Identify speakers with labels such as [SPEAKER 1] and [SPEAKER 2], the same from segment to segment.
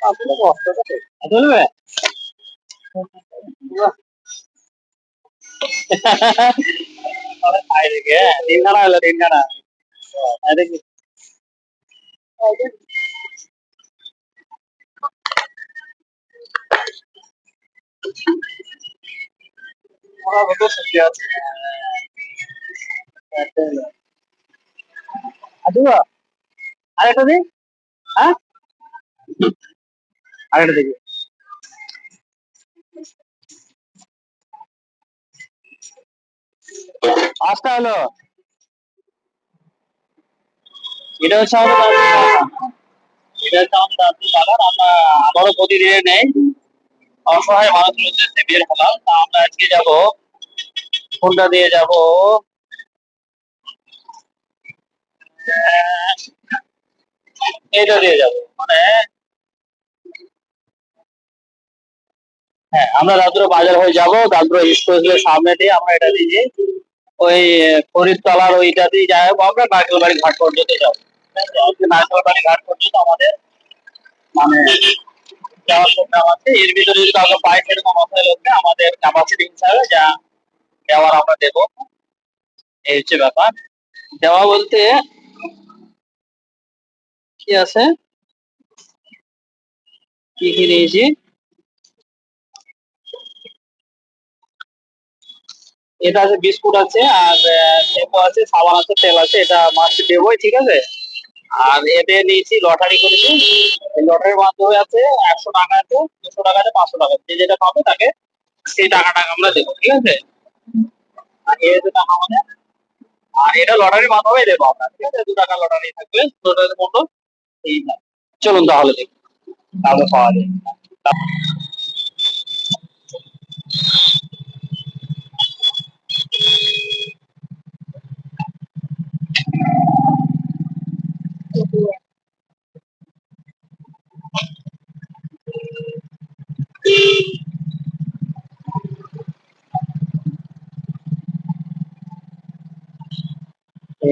[SPEAKER 1] আসলে কষ্টটা তো চলবে। খাই দেখি, হ্যাঁ তিনখানা হলো তিনখানা। দেখি ওরা কত সত্যি আছে। আচ্ছা আরেকটা দিন। হ্যাঁ আরেকটা দেখি। পাঁচটা হলো। এটা হচ্ছে আমাদের এটা হচ্ছে আমাদের দাদুর বাগান। আমরা আবারও প্রতিদিনে নেই অসহায় মানুষের উদ্দেশ্যে বের হলাম। তা আমরা আজকে যাব কোনটা দিয়ে যাব, এটা দিয়ে যাব মানে। হ্যাঁ আমরা দাদুর বাজার হয়ে যাব, দাদুর স্কুলের সামনে দিয়ে আমরা এটা দিয়ে ওই ফরিদতলার ওইটা দিয়ে যাই হোক, আমরা নারকেল বাড়ি ঘাট পর্যন্ত যাবো। আজকে নারকেল বাড়ি ঘাট পর্যন্ত আমাদের মানে যাওয়ার প্রোগ্রাম আছে। এর ভিতরে যদি কাউকে পাই সেরকম অবস্থায় লোককে আমাদের ক্যাপাসিটি হিসাবে যা দেওয়ার আমরা দেবো। এই হচ্ছে ব্যাপার। দেওয়া বলতে কি আছে, কি কি নিয়েছি। এটা আছে বিস্কুট আছে, আর শ্যাম্পু আছে, সাবান আছে, তেল আছে, এটা মাস্ট দেবই, ঠিক আছে। আর এতে নিয়েছি লটারি করেছি। এই লটারির মাধ্যমে আছে 100 টাকা আছে, 200 টাকা আছে, 500 টাকা, যে যেটা পাবে তাকে সেই টাকাটা আমরা দেবো, ঠিক আছে। আর এই যে টাকা আমাদের, আর এটা লটারির মাধ্যমে দেবো আমরা, ঠিক আছে। 2 টাকা লটারি থাকবে, 2 টাকার মতো। এই না, চলুন তাহলে দেখি তাহলে পাওয়া যায়।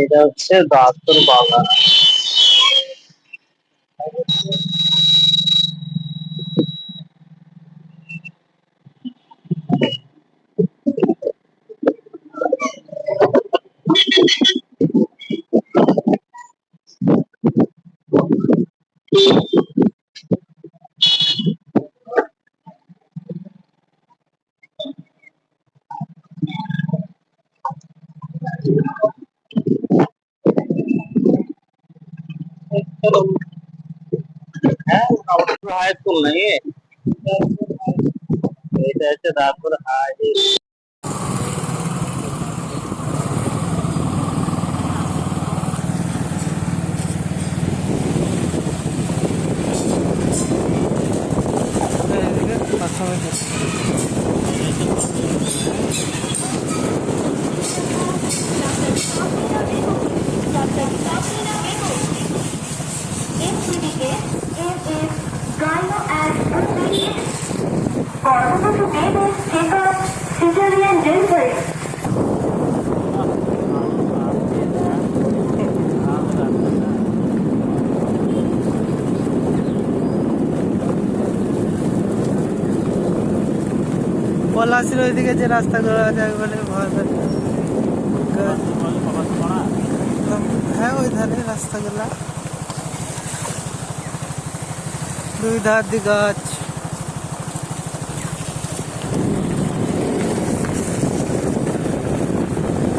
[SPEAKER 1] এটা হচ্ছে দাঁতর বাগান। হ্যাঁ মোটামুটি হাই স্কুল নাকি, এটা হচ্ছে দাঁতর হাই।
[SPEAKER 2] পলাশির ওইদিকে যে রাস্তাগুলো আছে একবারে ভয় পেতে। হ্যাঁ ওই ধারে রাস্তাগুলা, দুই ধার দি গাছ।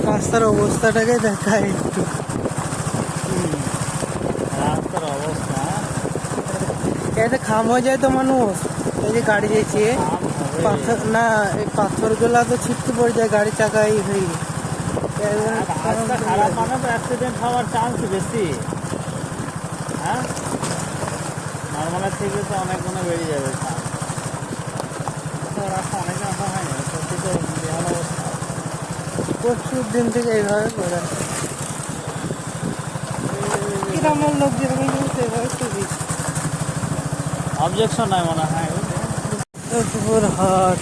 [SPEAKER 2] রাস্তার অবস্থাটাকে দেখায় একটু।
[SPEAKER 1] রাস্তার অবস্থা
[SPEAKER 2] এতে খাম হয়ে যায় তো মানুষ, এই যে গাড়ি যাইছে পাথর না, এই পাথরগুলা তো ছিটকে পড়ে যায় গাড়ি চাকাই হয়ে।
[SPEAKER 1] রাস্তা খারাপ মানে তো অ্যাক্সিডেন্ট হওয়ার চান্স বেশি। হ্যাঁ নর্মালের থেকে তো অনেক গুণে বেড়ে যাবে চান্স। রাস্তা অনেক আসা হয় না, সত্যি তো বেহাল অবস্থা।
[SPEAKER 2] প্রচুর দিন থেকে এইভাবে করে গ্রামের লোক যেভাবে সেভাবে খুবই
[SPEAKER 1] অবজেকশন নাই মনে হয়।
[SPEAKER 2] হাট।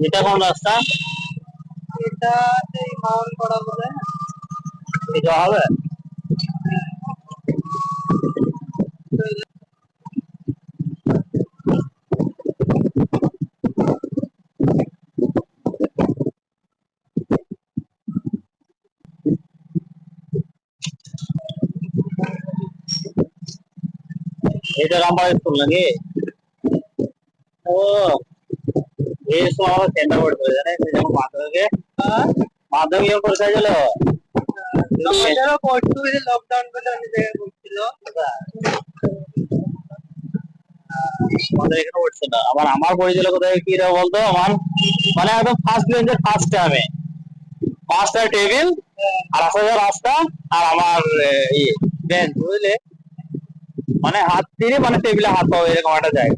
[SPEAKER 1] এটা কোন রাস্তা?
[SPEAKER 2] এটা সেই মাউন্ট করা বলে।
[SPEAKER 1] এটা হবে? এটা রামপাল স্কুল নাকি? ও, এই সময় আমার সেন্টার পড়তে জানে যখন মাধ্যমিকে মাধ্যমিক যখন পরীক্ষা ছিল
[SPEAKER 2] আমাদেরও পড়তে হয়েছে লকডাউন করে অনেক জায়গায় পড়ছিল।
[SPEAKER 1] আমাদের এখানে পড়ছে না। আমার পড়েছিল কোথায় কি রে বলতো আমার, মানে একদম ফার্স্ট বেঞ্চের ফার্স্ট টাইমে পাঁচটা টেবিল আর আসা রাস্তা আর আমার বেঞ্চ বুঝলে, মানে হাত দিয়ে মানে টেবিলে হাত পাবো এরকম একটা জায়গা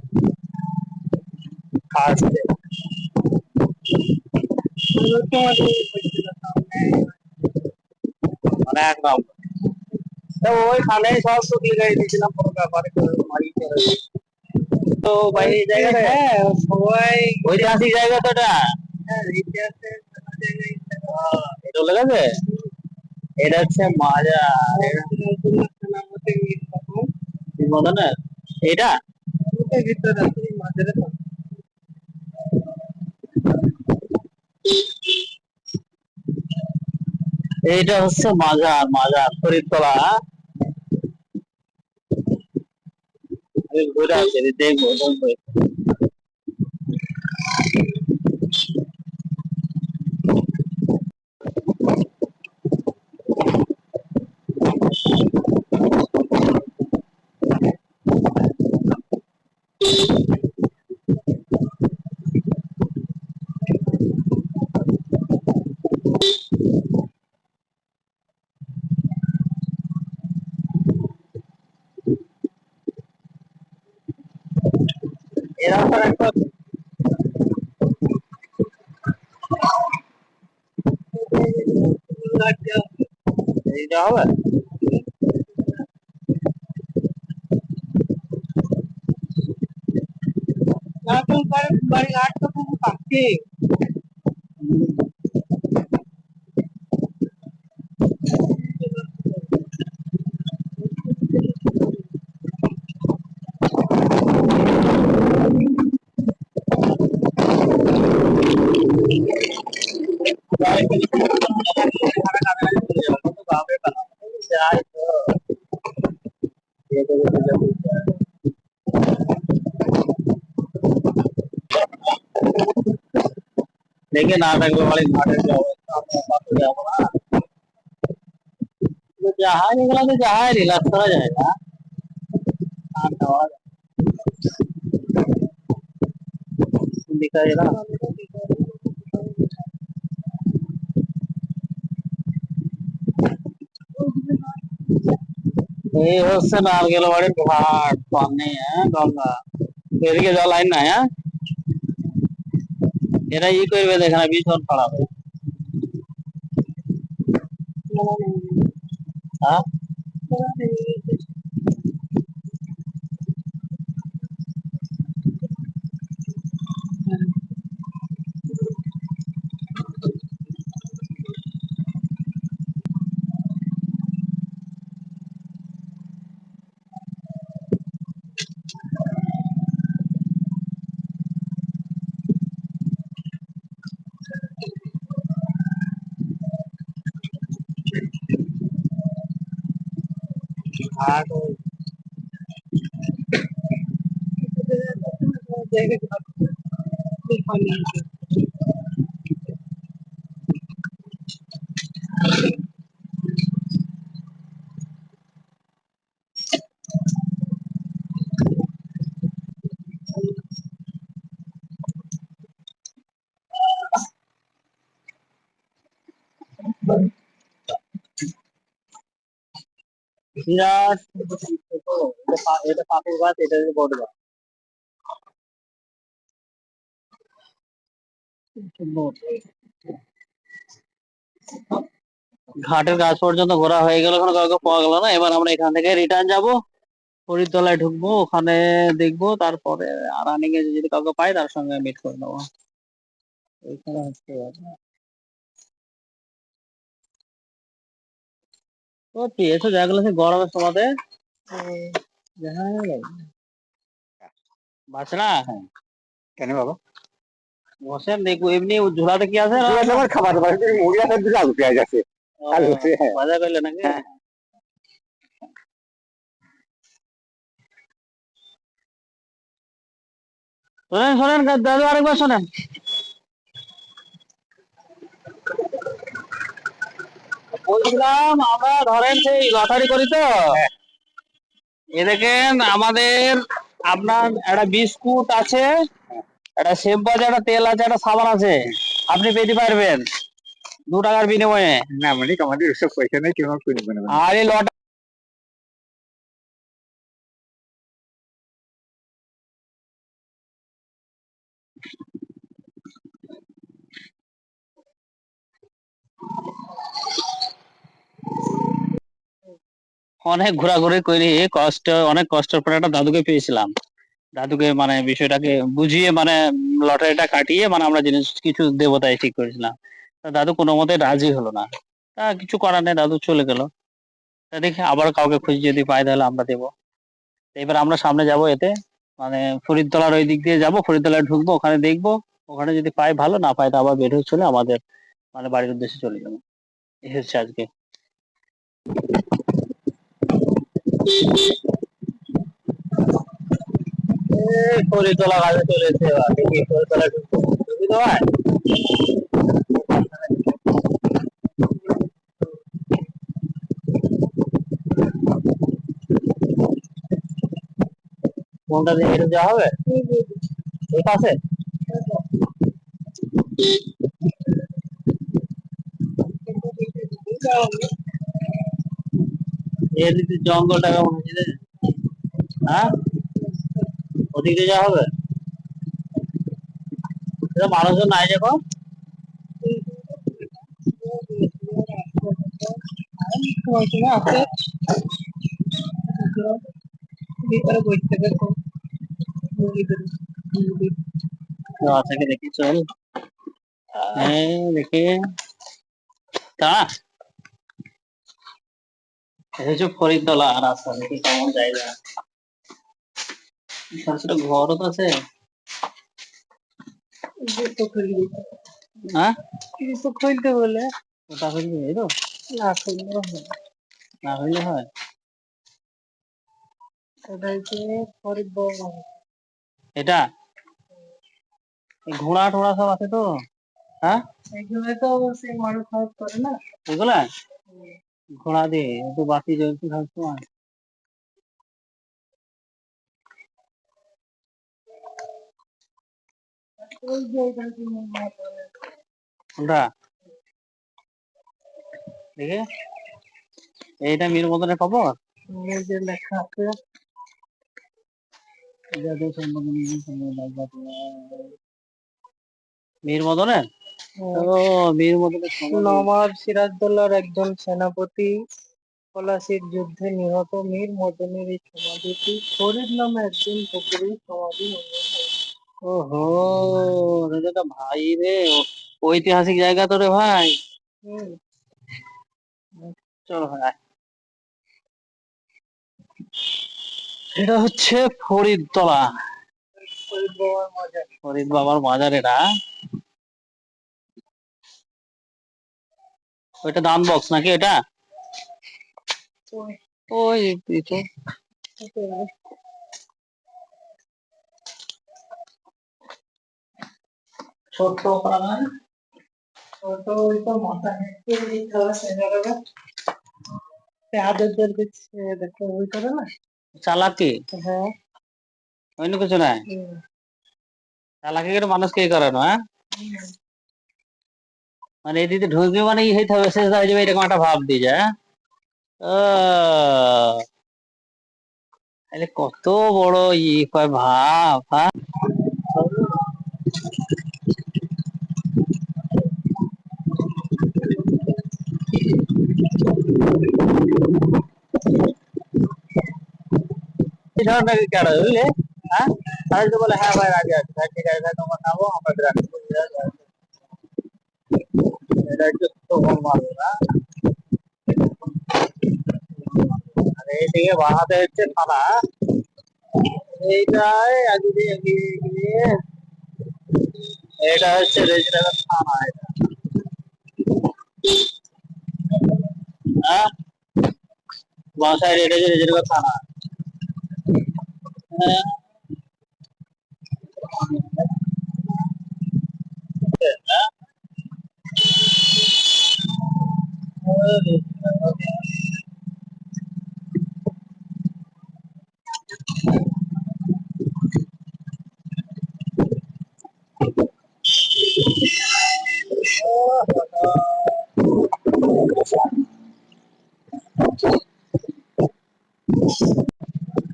[SPEAKER 1] ফার্স্টে। মানে একদম তো ওইখানেই সব তো ক্লিয়ার দিয়েছিলাম কোনো ব্যাপারে তো ভাই এই জায়গাটা
[SPEAKER 2] হ্যাঁ সবাই
[SPEAKER 1] ঐতিহাসিক জায়গা তো এটা।
[SPEAKER 2] হ্যাঁ ইতিহাসে
[SPEAKER 1] এটা চলে গেছে, এটা হচ্ছে মাজার মতো না এটা।
[SPEAKER 2] ভিতরে আছে মাঝের
[SPEAKER 1] এইটা হচ্ছে মাজার, মাজার ফরিদতলা। আমি ঘুরে আসছি দেখবো দেখবো। এই রাস্তার একটা এইটা হবে।
[SPEAKER 2] বাড়ি ঘাট তো খুব কাছে।
[SPEAKER 1] দেখে না থাকলে মানে ঘাটের যে অবস্থা আমরা পাশে যাবো না। জাহাজ এগুলো তো জাহাজ রিল্যাক্স করা যায় না, আর নেওয়া যায় দেখা যায় না। এই হচ্ছে নারকেল বাড়ির ঘাট সামনে, হ্যাঁ গঙ্গা এদিকে জল আইন না, হ্যাঁ এরা ই করবে দেখে না ভীষণ খারাপ। হ্যাঁ ঘাট ওই বিরাট এটা পাকুর গাছ, এটা হচ্ছে বট গাছ। ঘাটের কাজ পর্যন্ত ঘোরা হয়ে গেল, কোনো কাউকে পাওয়া গেল না। এবার আমরা এখান থেকে রিটার্ন যাব, হরিতলায় ঢুকবো, ওখানে দেখবো, তারপরে রানিং এ যদি কাউকে পাই তার সঙ্গে মিট করে নেবো। এইখানে হচ্ছে ব্যাপার। ও তুই এসে জায়গাগুলো সে গরমের সময় দেখা গেল বাঁচনা।
[SPEAKER 3] কেন বাবা?
[SPEAKER 1] বসেন দেখবো এমনি ঝোলাতে কি আছে না
[SPEAKER 3] আমার খাবার মুড়ি আছে, দিলে আলু পেঁয়াজ আছে। আলু আছে, হ্যাঁ।
[SPEAKER 1] বাজার করলে নাকি?
[SPEAKER 3] হ্যাঁ।
[SPEAKER 1] শোনেন শোনেন দাদু আরেকবার শোনেন। বলছিলাম আমরা ধরেন সেই লটারি করি তো, এ দেখেন আমাদের আপনার একটা বিস্কুট আছে, একটা শ্যাম্পু আছে, একটা তেল আছে, একটা সাবান আছে, আপনি পেতে পারবেন 2 টাকার বিনিময়ে।
[SPEAKER 3] না মানে আমাদের ওসব পয়সা নেই, কেউ কিনবে না।
[SPEAKER 1] আর এই লটারি অনেক ঘোরাঘুরি করে অনেক কষ্টের পরে একটা দাদুকে পেয়েছিলাম। দাদুকে মানে বিষয়টাকে বুঝিয়ে মানে লটারিটা কাটিয়ে মানে আমরা জিনিস কিছু দেবতায় ঠিক করেছিলাম। তা দাদু কোনো মতে রাজি হলো না। তা কিছু করার নেই, দাদু চলে গেল। তা দেখি আবার কাউকে খুঁজে যদি পাই তাহলে আমরা দেবো। এবার আমরা সামনে যাব এতে মানে ফরিদতলার ওই দিক দিয়ে যাবো, ফরিদতলায় ঢুকবো, ওখানে দেখবো, ওখানে যদি পাই ভালো, না পাই তো আবার বের হয়ে চলে আমাদের মানে বাড়ির উদ্দেশ্যে চলে যাবো। এই হচ্ছে আজকে। ফরিদতলা কাজে চলেছে, দেখি ফরিদতলায় ঢুকবো, সুবিধা হয়। কোনটা দিয়ে হেঁটে যাওয়া হবে? ওই পাশে এদিকে জঙ্গলটা কেমন হয়েছে রে? হ্যাঁ, ওদিক দিয়ে যাওয়া হবে? মানুষজন নাই যখন। আচ্ছা দেখি চল। হ্যাঁ দেখি তা হচ্ছে ফরিদতলা রাস্তা, দেখি কেমন জায়গা। ছোট ঘরও তো আছে। হ্যাঁ
[SPEAKER 2] খুলতে বলে
[SPEAKER 1] ওটা খুলবি এই তো,
[SPEAKER 2] না খুললে হবে।
[SPEAKER 1] না হইলে হয়।
[SPEAKER 2] এটা হচ্ছে ফরিদপুর।
[SPEAKER 1] এটা এই ঘোড়া টোড়া সব আছে তো। হ্যাঁ
[SPEAKER 2] এগুলো তো সেই মানুষ হাউস করে না।
[SPEAKER 1] এগুলা ঘোড়া দিয়ে একটু বাতি জ্বলছে সবসময়।
[SPEAKER 2] ওই যে এটা হচ্ছে
[SPEAKER 1] কোনটা দেখে এইটা মীর মদনের খবর।
[SPEAKER 2] এই যে লেখা আছে
[SPEAKER 1] মীর মদনের, ও মীর মদনের খবর।
[SPEAKER 2] নবাব সিরাজদৌল্লার একজন সেনাপতি পলাশির যুদ্ধে নিহত মীর মদনের এই সমাধিটি ফরিদ নামে একজন ফকিরের সমাধি মনে।
[SPEAKER 1] ওহো, এটা তো ভাই রে, ঐতিহাসিক জায়গা তো রে ভাই।
[SPEAKER 2] হুম।
[SPEAKER 1] চলো ভাই, এটা হচ্ছে ফরিদতলা,
[SPEAKER 2] ফরিদ বাবার মাজার।
[SPEAKER 1] ফরিদ বাবার মাজার এটা। ওইটা দান বক্স নাকি এটা?
[SPEAKER 2] ওই
[SPEAKER 1] ওই তো ছোট্ট পাড়া।
[SPEAKER 2] ছোট ওই তো মাথা হেঁটে দিতে হবে সেনারা আদর দিচ্ছে দেখো ওই করে না।
[SPEAKER 1] চালাকি
[SPEAKER 2] হ্যাঁ।
[SPEAKER 1] অন্য কিছু নাই। চালাকি করে মানুষ কে করে না, হ্যাঁ? মানে এদিকে ঢুকবে মানে ই হইতে হবে, শেষ হয়ে যাবে এরকম একটা ভাব দিয়ে যায়। তাহলে কত বড় ই কয় ভাব, হ্যাঁ। এই ধরনের কেন বুঝলে, হ্যাঁ? তাহলে তো বলে হ্যাঁ ভাই রাজি আছে, ঠিক আছে তোমার নামো আমরা এটা একটু তখন মারবে না। আর এইদিকে বাহাতে হচ্ছে থানা, এইটাই এদিকে এগিয়ে এটা হচ্ছে রেজিনগর থানা। এটা হ্যাঁ, বাঁ সাইড এটা হচ্ছে রেজিনগর থানা। হ্যাঁ,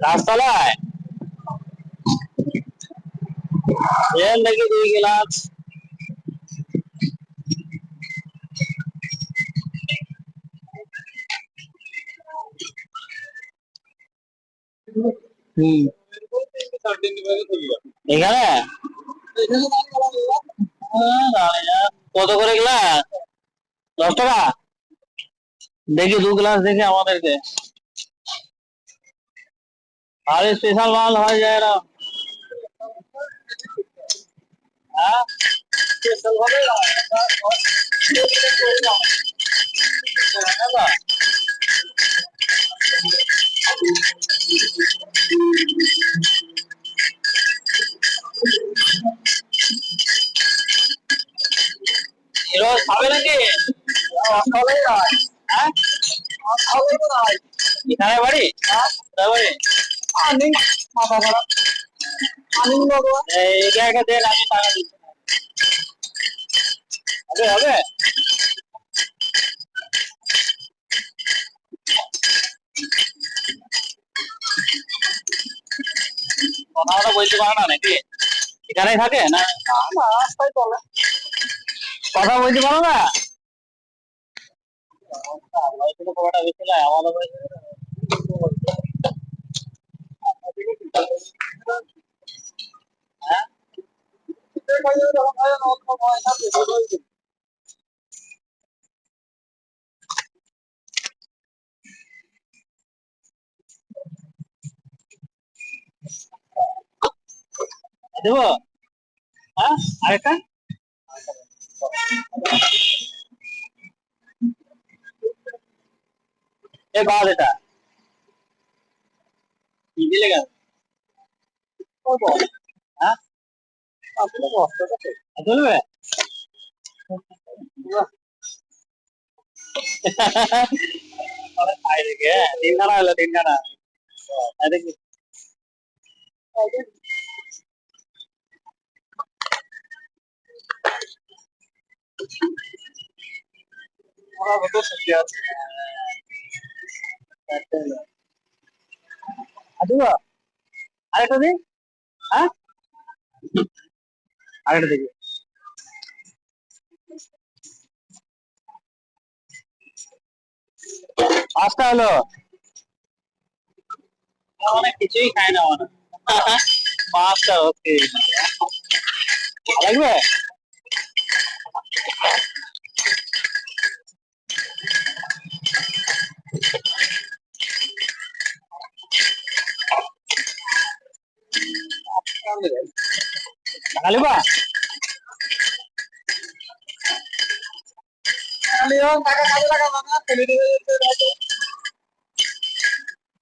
[SPEAKER 1] রাস্তায় এর নাকি 2 গ্লাস। হম, এখানে কত করে গ্লাস? 10 টাকা। দেখি 2 গ্লাস দেখে আমাদেরকে, আর স্পেশাল মাল হয়ে যায় না। হ্যাঁ, স্পেশাল হবে না। রোজ খাবে নাকি? হ্যাঁ, এখানে বাড়ি? কোথায় বাড়ি? এটা একটা দেন, আমি টাকা দিচ্ছি। হবে হবে। কথা কথা বলতে পারো না নাকি? এখানেই থাকে না? রাস্তায় চলে। কথা বলতে পারো না? কটা বেশি না আমাদের হ্যাঁ, দেবো। হ্যাঁ, আরেকটা এ বাদ এটা কি দিলে কেন? হ্যাঁ, চলবে। খাই দেখে 3 খানা হলো, 3 খানা। দেখি আরেকটা দিন। হ্যাঁ, আরেকটা দেখি। 5টা হলো। অনেক কিছুই খাই না মানে। 5টা ওকে লাগবে। খালিবা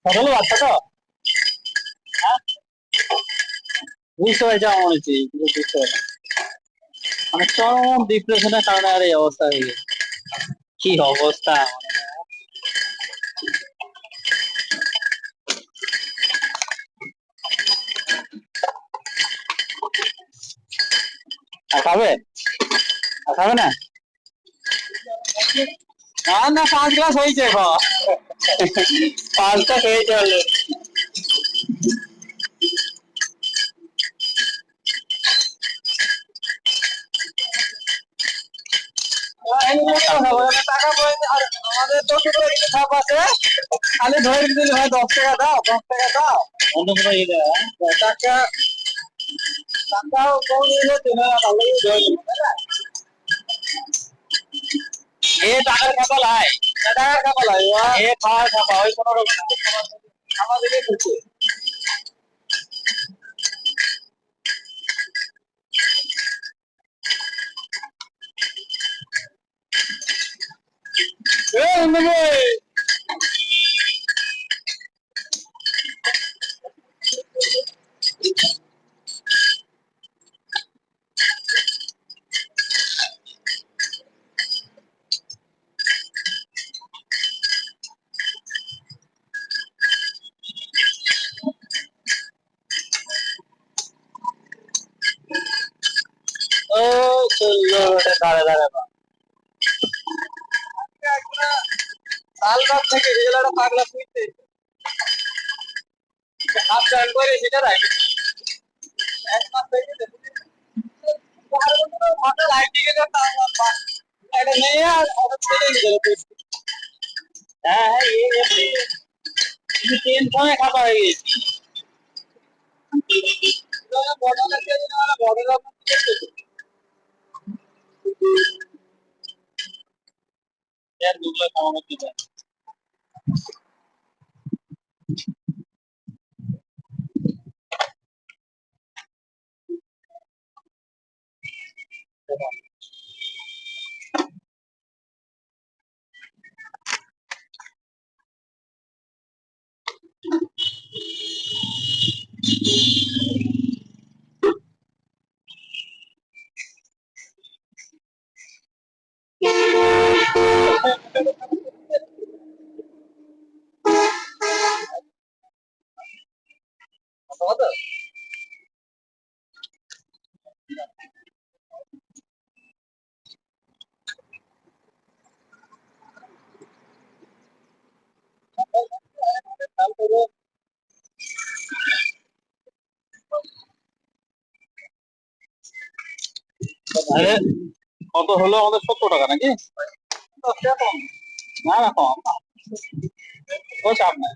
[SPEAKER 1] সকালে বাচ্চা তো। হ্যাঁ, বুঝতে পারছি আমার মনে হচ্ছে বুঝতে পারছি। মানে চরম ডিপ্রেশনের কারণে আর এই অবস্থা হয়ে গেছে। কি অবস্থা মানে। আর খাবে? আর খাবে না? না না, 5 গ্লাস হয়েছে এখন। 5টা খেয়েছে অলরেডি। টাকা পয়সা আর আমাদের তো ছাপ আছে, খালি ধরে দিলে ভাই 10 টাকা দাও, 10 টাকা দাও। অন্য কোনো ইয়ে টাকা টাকাও কম দিলে তুমি ভালোই ধরে এ টাকার খাতা লাই, টাকার খাতা লাই, এ খাওয়ার খাতা, ওই কোনো রকম আমাদেরকে খুঁজছে। ও চললো, দাঁড়ে দাঁড়ে সাল রাত থেকে রেলাটা পাগলা শুইতে হাফ জয়েন করে সেটা রাখি এক মাস হয়ে গেছে মাথা লাগি গেছে এটা নেই আর ওটা ছেড়ে দিতে হ্যাঁ হ্যাঁ এমনি তুমি তিন সময় খাতা হয়ে গেছি বড় লাগছে বড় লাগছে দুগুলো খাওয়ানো কি যায় কত কত হলো আমাদের 70 টাকা নাকি না না কম ও চাপ নাই